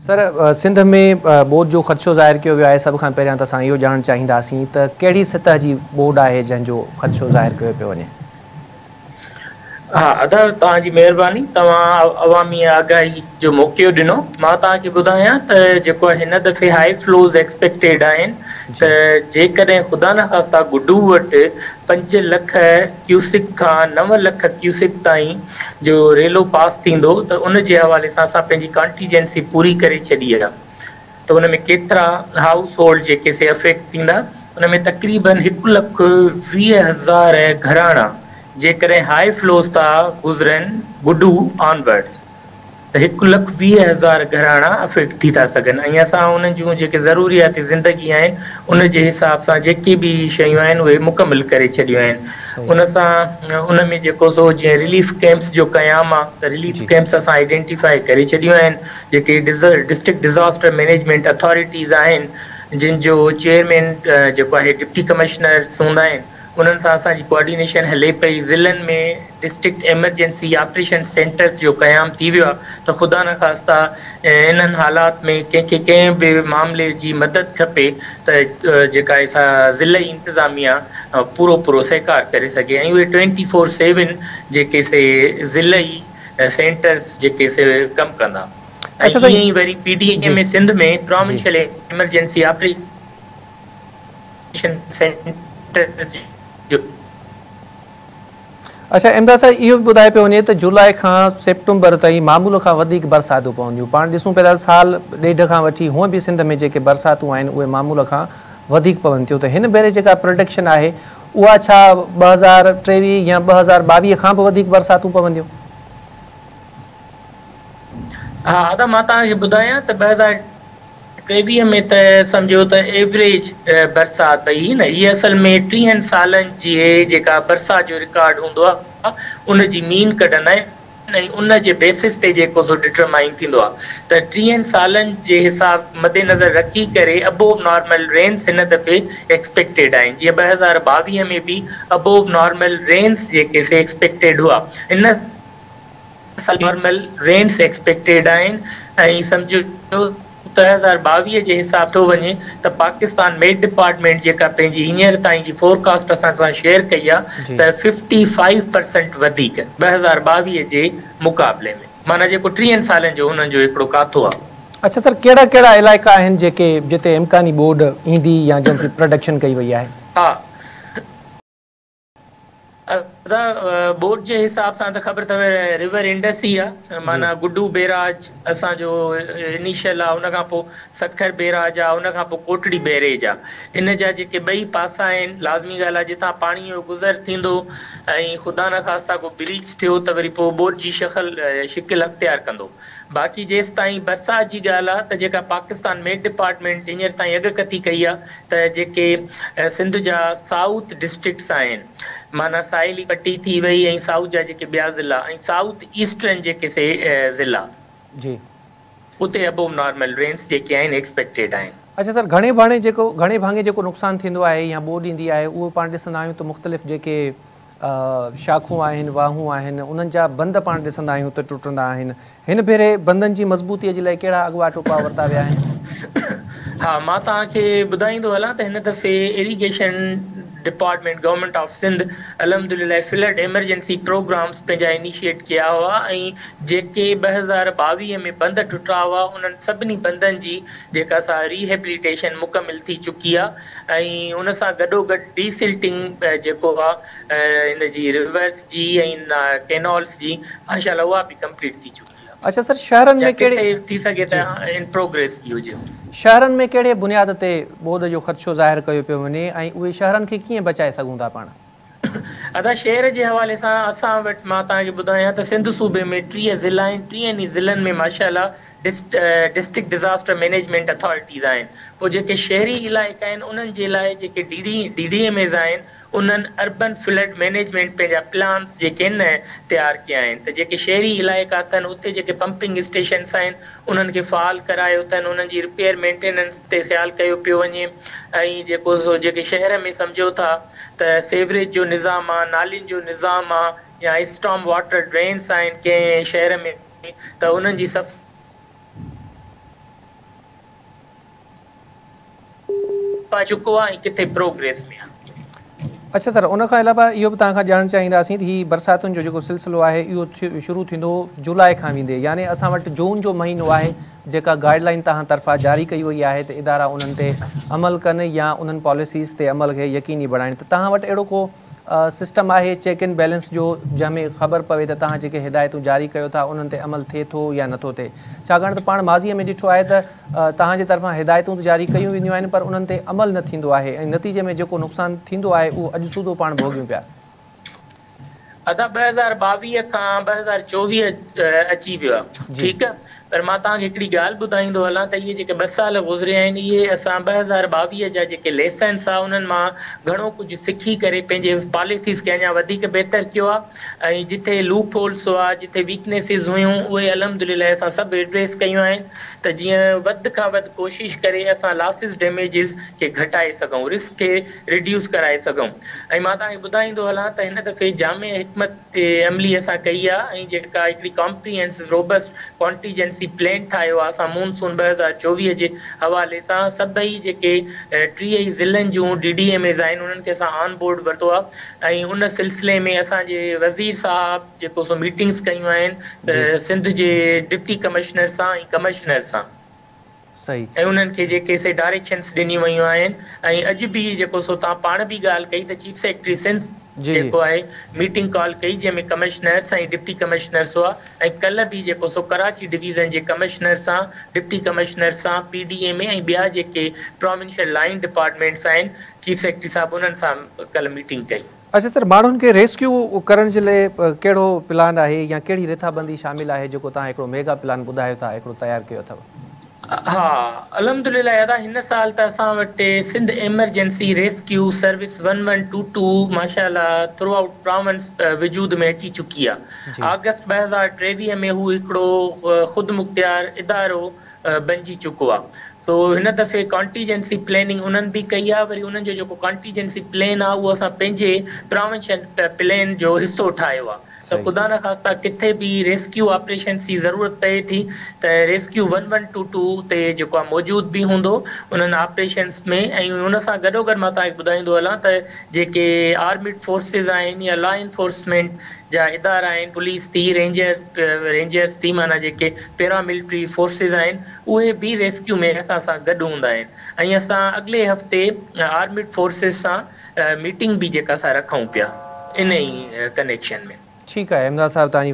Sir Sindh में board जो ख़दशो ज़ाहिर किया वियो आहे, सब खां पहिरियां त असां इहो ॼाणणु चाहींदासीं त कहिड़ी सतह जी बोर्ड आहे जंहिंजो ख़दशो ज़ाहिर कयो पियो वञे। हाँ अदा तव्हांजी महिरबानी, तव्हां अवामी आगाही जो मौक़ो ॾिनो। मां तव्हांखे ॿुधायां त जेको हिन दफ़े हाई फ्लोज़ एक्सपेक्टेड आहिनि, जी त जेकॾहिं ख़ुदा न ख़ास्ता गुडू वटि 5 लख क्यूसिक खां 9 लख क्यूसिक ताईं जो रेलो पास थींदो त उन जे हवाले सां असां पंहिंजी कॉन्टीजेंसी पूरी करे छॾी आहे। त उन में केतिरा हाउस होल्ड जेके से अफेक्ट थींदा, उन में तक़रीबन 1,20,000 घराणा जेकॾहिं हाई फ्लोज़ था गुज़रनि गुडू ऑनवर्ड्स, त 1,20,000 घराणा अफेक्ट थी था सघनि। ऐं असां उन्हनि जूं जेके ज़रूरियाती ज़िंदगी आहिनि उन जे हिसाब सां जेके बि शयूं आहिनि उहे मुकमिल करे छॾियूं आहिनि। सही। उन सां उन में जेको सो जीअं रिलीफ कैंप्स जो क़याम आहे, त रिलीफ जी कैंप्स असां आइडेंटिफाई करे छॾियूं आहिनि। जेके डिस्ट्रिक्ट डिज़ास्टर मैनेजमेंट अथॉरिटीज़ आहिनि, जिन जो चेयरमैन जेको आहे डिप्टी कमिश्नर्स हूंदा आहिनि, उन्हनि सां असांजी कोऑर्डिनेशन हले पई। ज़िलनि में डिस्ट्रिक्ट एमरजेंसी ऑपरेशन सेंटर्स जो क़याम थी वियो आहे, त ख़ुदा न ख़ास्ता इन्हनि हालात में कंहिंखे कंहिं बि मामले जी मदद खपे त जेका असां ज़िलई इंतिज़ामिया पूरो सहकार करे सघे। ऐं उहे 24/7 जेके से ज़िलई सेंटर्स जेके से कमु कंदा। ऐं अच्छा ईअं साईं। ई वरी PDA जी में सिंध में जी प्रोविंशियल एमरजेंसी ऑपरेशन सेंटर्स जो। अच्छा इमदाद साहब, इहो बि ॿुधाए पियो वञे त जुलाई खां सेप्टेंबर ताईं मामूल खां वधीक बरसातूं पवंदियूं। पाण ॾिसूं पिया था साल ॾेढ खां वठी हूअं बि सिंध में जेके बरसातूं आहिनि उहे मामूल खां वधीक पवनि थियूं। त हिन भेरे जेका प्रोडक्शन आहे उहा छा 2023 या 2022 खां बि वधीक बरसातूं पवंदियूं? हा अदा मां तव्हांखे ॿुधायां त 2023 में त सम्झो त एवरेज बरसात पई न। हीअ असल में 30 सालनि जी जेका बरसात जो रिकॉर्ड हूंदो आहे उन जी मीन कढंदा आहिनि, ऐं उन जे बेसिस ते जेको सो डिटरमाइन थींदो आहे। त 30 सालनि जे हिसाब मद्देनज़र रखी करे अबोव नॉर्मल रेन्स हिन दफ़े एक्सपेक्टेड आहिनि। जीअं 2022 में बि अबोव नॉर्मल रेन्स जेके से एक्सपेक्टेड हुआ, हिन नॉर्मल रेन्स एक्सपेक्टेड आहिनि। ऐं सम्झो 2022 जे हिसाब थो वञे त पाकिस्तान मेट डिपार्टमेंट जेका पंहिंजी हींअर ताईं जी फोरकास्ट असां सां शेयर कई आहे, जी त 55% वधीक 2022 जे मुक़ाबले में, माना जेको 30 सालनि जो हुननि जो हिकिड़ो काथो आहे। अच्छा सर, कहिड़ा कहिड़ा इलाइक़ा आहिनि जेके जिते इम्कानी बोर्ड ईंदी या जंहिंजी प्रोडक्शन कई वई आहे? हा बोर्ड जे हिसाब सां त ख़बर अथव रिवर इंडस ई आहे, जी माना गुडू बैराज असांजो इनिशियल आहे, उन खां पोइ सखर बैराज आहे, उन खां पोइ कोटड़ी बैरेज आहे। इन जा जेके ॿई पासा आहिनि, लाज़मी ॻाल्हि आहे जितां पाणी जो गुज़र थींदो ऐं ख़ुदा न ख़ास्ता को ब्रीच थियो त वरी पोइ बोर्ड जी शिकिल अख़्तियार कंदो। बाक़ी जेसि ताईं बरसाति जी ॻाल्हि आहे त जेका पाकिस्तान मेट डिपार्टमेंट हींअर ताईं अॻकथी कई आहे त जेके सिंध जा साउथ डिस्ट्रिक्ट्स आहिनि, माना साहिली पट्टी थी वई ऐं साउथ जा जेके ॿिया ज़िला ऐं साउथ ईस्टर्न जेके से ज़िला, जी उते अबोव नॉर्मल रेन्स जेके आहिनि एक्सपेक्टेड आहिनि। अच्छा सर, घणे भाङे जेको नुक़सानु थींदो आहे या बोर्ड ईंदी आहे उहो पाण ॾिसंदा आहियूं त मुख़्तलिफ़ जेके शाखूं आहिनि, वाहूं आहिनि, उन्हनि जा बंद पाण ॾिसंदा आहियूं त टुटंदा आहिनि। हिन भेरे बंदनि जी मज़बूतीअ जे लाइ कहिड़ा अॻुवाट उपाउ वरिता विया आहिनि? हा मां तव्हांखे ॿुधाईंदो हलां त हिन दफ़े irrigation department government of Sindh अलहमदुलिल्लाह फ्लड एमरजेंसी प्रोग्राम्स पंहिंजा इनिशिएट कया हुआ, ऐं जेके 2022 में बंद टुटा हुआ उन्हनि सभिनी बंदनि जी जेका सा रिहेबिलिटेशन मुकमिल थी चुकी आहे। ऐं उन सां गॾोगॾु डीसिल्टिंग जेको आहे हिन जी रिवर्स जी ऐं कैनॉल्स जी माशाल्लाह उहा बि कंप्लीट थी चुकी आहे। अच्छा सर, शहरनि में किथे कहिड़े थी सघे जी त इन प्रोग्रेस बि हुजे। शहरनि में कहिड़े बुनियाद ते बोर्ड जो ख़दशो ज़ाहिर कयो पियो वञे ऐं उहे शहरनि खे कीअं बचाए सघूं था पाण? अदा शहर जे हवाले सां असां वटि मां तव्हांखे ॿुधायां त सिंध सूबे में 30 ज़िला आहिनि। 30 ज़िलनि में माशाल्लाह डिस्ट्रिक्ट डिज़ास्टर मैनेजमेंट अथॉरिटीज़ आहिनि। पोइ जेके शहरी इलाइक़ा आहिनि उन्हनि जे लाइ जेके DDMAs आहिनि, उन्हनि अर्बन फ्लड मैनेजमेंट पंहिंजा प्लान्स जेके आहिनि तयारु कया आहिनि। त जेके शहरी इलाइक़ा अथनि उते जेके पंपिंग स्टेशन्स आहिनि उन्हनि खे फ़ाल करायो अथनि, उन्हनि जी रिपेयर मेंटेनेंस ते ख़्यालु कयो पियो वञे। ऐं जेके शहर में सम्झो था त सेवरेज जो निज़ाम आहे, नालियुनि जो निज़ाम आहे, या स्टॉर्म वाटर ड्रेन्स आहिनि कंहिं शहर में, त उन्हनि जी पाए चुको आहे ऐं किथे प्रोग्रेस में आहे। अच्छा सर, उन खां अलावा इहो बि तव्हांखां ॼाणणु चाहींदासीं त हीउ बरसातुनि जो जेको सिलसिलो आहे इहो शुरू थींदो जुलाई खां वेंदे, यानी असां वटि जून जो महीनो आहे जेका गाइडलाइन तव्हां तरफ़ां जारी कई वई आहे त इदारा उन्हनि ते अमल कनि या उन्हनि पॉलिसीज़ ते अमल खे यकीनी बणाइनि, त तव्हां वटि अहिड़ो को सिस्टम आहे चेक एंड बैलेंस जो जंहिंमें ख़बर पवे त तव्हां जेके हिदायतूं जारी कयो था उन्हनि ते अमल थिए थो या नथो थिए? छाकाणि त पाण माज़ीअ में ॾिठो आहे त तव्हांजे तरफ़ां हिदायतूं जारी कयूं वेंदियूं आहिनि पर उन्हनि ते अमल न थींदो आहे ऐं नतीजे में जेको नुक़सानु थींदो आहे उहो अॼु सूधो पाण भोॻियूं पिया। अदा 2022 खां 2024 अची वियो आहे, ठीकु आहे, पर मां तव्हांखे हिकिड़ी ॻाल्हि ॿुधाईंदो हलां त इहे जेके 2 साल गुज़रिया आहिनि इहे असां 2022 जा जेके लेसन्स आहे उन्हनि मां घणो कुझु सिखी करे पंहिंजे पॉलिसीज़ खे अञा वधीक बहितर कयो आहे ऐं जिथे लूप होल्स हुआ, जिथे वीकनेसिस हुयूं, उहे अलहमदुलिल्लाह असां सभु एड्रेस कयूं आहिनि त जीअं वधि खां वधि कोशिशि करे असां लॉसिस डैमेजिस खे घटाए सघूं, रिस्क खे रिड्यूस कराए सघूं। ऐं मां तव्हांखे ॿुधाईंदो हलां त हिन दफ़े जामे हिकमत अमली असां कई आहे ऐं जेका हिकिड़ी कॉम्प्रिहेंसिव रोबस्ट कॉन्टीजेंसी प्लान ठाहियो आहे असां मॉनसून 2024 जे हवाले सां। सभई जेके 30 ज़िलनि जूं DDMAs आहिनि उन्हनि खे असां ऑन बोर्ड वरितो आहे ऐं उन सिलसिले में असांजे वज़ीर साहब जेको सो मीटिंग्स कयूं आहिनि सिंध जे डिप्टी कमिश्नर सां ऐं कमिश्नर सां, सही, ऐं उन्हनि खे जेके से डायरेक्शन्स ॾिनियूं वयूं आहिनि। ऐं अॼु बि जेको सो तव्हां पाण बि ॻाल्हि कई त चीफ सेक्रेटरी सिंध जेको आहे मीटिंग कॉल कई जंहिंमें कमिश्नर्स ऐं डिप्टी कमिश्नर्स हुआ ऐं कल्ह बि जेको सो कराची डिवीज़न जे कमिश्नर सां, डिप्टी कमिश्नर सां, PDMA ऐं ॿिया जेके प्रोविंशियल लाइन डिपार्टमेंट्स आहिनि चीफ सेक्रेटरी साहब उन्हनि सां कल्ह मीटिंग कई। अच्छा सर, माण्हुनि खे रेस्क्यू करण जे लाइ कहिड़ो प्लान आहे या कहिड़ी रिथाबंदी शामिल आहे जेको तव्हां हिकिड़ो मेगा प्लान ॿुधायो था हिकिड़ो तयारु कयो अथव? हाँ, अलहमदुलिल्लाह अदा हिन साल त असां वटि सिंध एमरजेंसी रेस्क्यू सर्विस 1122 माशाअल्लाह थ्रू आउट प्रोविंस वजूद में अची चुकी आहे। अगस्त 2023 में हू हिकिड़ो ख़ुदि मुख्तियार इदारो बणिजी चुको आहे। सो हिन दफ़े कॉन्टीजेंसी प्लानिंग उन्हनि बि कई आहे, वरी उन्हनि जो जेको कॉन्टीजेंसी प्लान आहे उहो असां पंहिंजे प्रोविंशियल प्लान जो हिसो ठाहियो आहे त ख़ुदा न ख़ास्ता किथे बि रेस्क्यू ऑपरेशन जी ज़रूरत पए थी त रेस्क्यू 1122 ते जेको आहे मौजूद बि हूंदो उन्हनि ऑपरेशन्स में। ऐं उन सां गॾोगॾु मां तव्हांखे ॿुधाईंदो हलां त जेके आर्मिड फोर्सिस आहिनि या लॉ एनफोर्समेंट जा इदारा आहिनि, पुलिस थी, रेंजर्स थी, माना जेके पैरामिलिट्री फोर्सिस आहिनि उहे बि रेस्क्यू में असां सां गॾु हूंदा आहिनि। ऐं असां अॻिले हफ़्ते आर्मिड फोर्सिस सां मीटिंग बि जेका असां रखूं पिया इन ई कनेक्शन में। ठीकु आहे इमदाद साहब, तव्हांजी